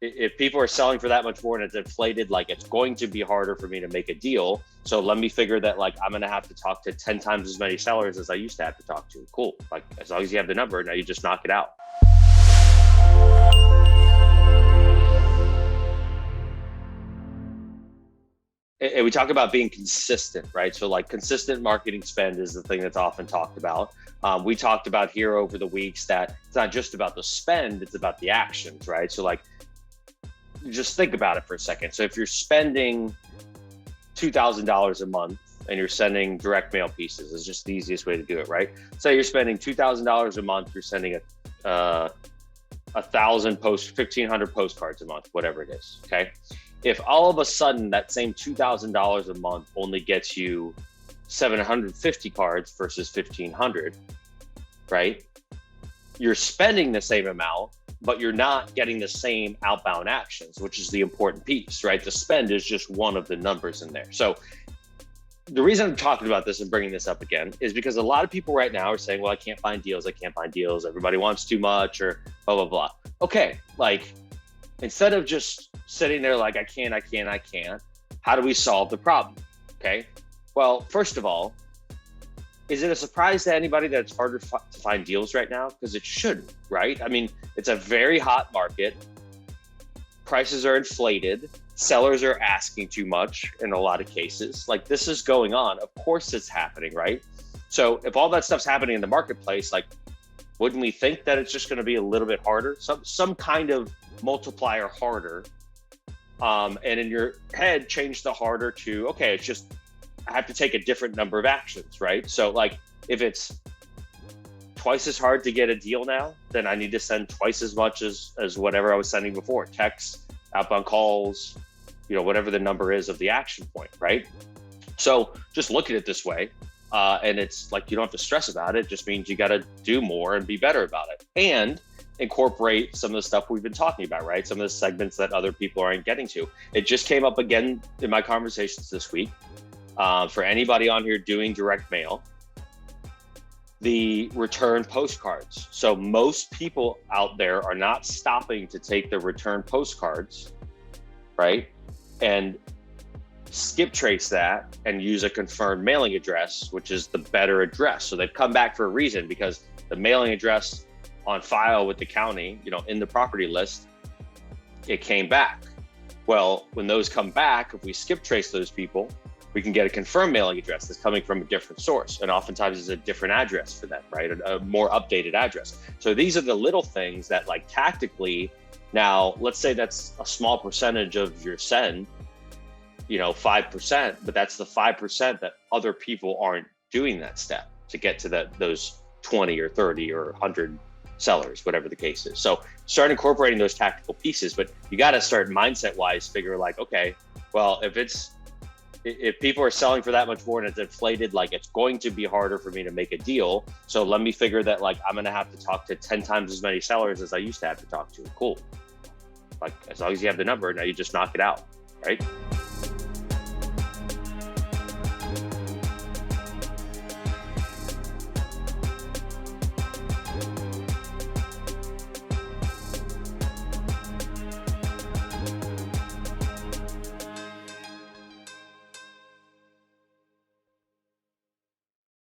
if people are selling for that much more and it's inflated, like it's going to be harder for me to make a deal. So let me figure that like I'm going to have to talk to 10 times as many sellers as I used to have to talk to. Cool. Like as long as you have the number, now you just knock it out. And we talk about being consistent, right? So like consistent marketing spend is the thing that's often talked about. We talked about here over the weeks that it's not just about the spend, it's about the actions, right? So like, just think about it for a second. So if you're spending $2,000 a month and you're sending direct mail pieces, it's just the easiest way to do it, right? So you're spending $2,000 a month, you're sending a 1,500 postcards a month, whatever it is, okay? If all of a sudden that same $2,000 a month only gets you 750 cards versus 1,500, right? You're spending the same amount, but you're not getting the same outbound actions, which is the important piece, right? The spend is just one of the numbers in there. So the reason I'm talking about this and bringing this up again is because a lot of people right now are saying, well, I can't find deals. Everybody wants too much or blah, blah, blah. Okay, like instead of just sitting there like, I can't, how do we solve the problem? Okay, well, first of all, is it a surprise to anybody that it's harder to find deals right now? Because it shouldn't, right? I mean, it's a very hot market. Prices are inflated. Sellers are asking too much in a lot of cases. Like this is going on. Of course it's happening, right? So if all that stuff's happening in the marketplace, like, wouldn't we think that it's just going to be a little bit harder? Some kind of multiplier harder. And in your head, change the harder to, okay, it's just, I have to take a different number of actions, right? So like if it's twice as hard to get a deal now, then I need to send twice as much as whatever I was sending before, texts, outbound calls, whatever the number is of the action point, right? So just look at it this way. And it's like, you don't have to stress about it. It just means you got to do more and be better about it and incorporate some of the stuff we've been talking about, right? Some of the segments that other people aren't getting to. It just came up again in my conversations this week. For anybody on here doing direct mail, the return postcards. So most people out there are not stopping to take the return postcards, right? And skip trace that and use a confirmed mailing address, which is the better address. So they've come back for a reason because the mailing address on file with the county, in the property list, it came back. Well, when those come back, if we skip trace those people, we can get a confirmed mailing address that's coming from a different source. And oftentimes it's a different address for them, right? A more updated address. So these are the little things that like tactically, now let's say that's a small percentage of your send, 5%, but that's the 5% that other people aren't doing that step to get to those 20 or 30 or 100 sellers, whatever the case is. So start incorporating those tactical pieces, but you got to start mindset wise, figure like, okay, well, if people are selling for that much more and it's inflated, like it's going to be harder for me to make a deal. So let me figure that like I'm going to have to talk to 10 times as many sellers as I used to have to talk to. Cool. Like as long as you have the number, now you just knock it out, right?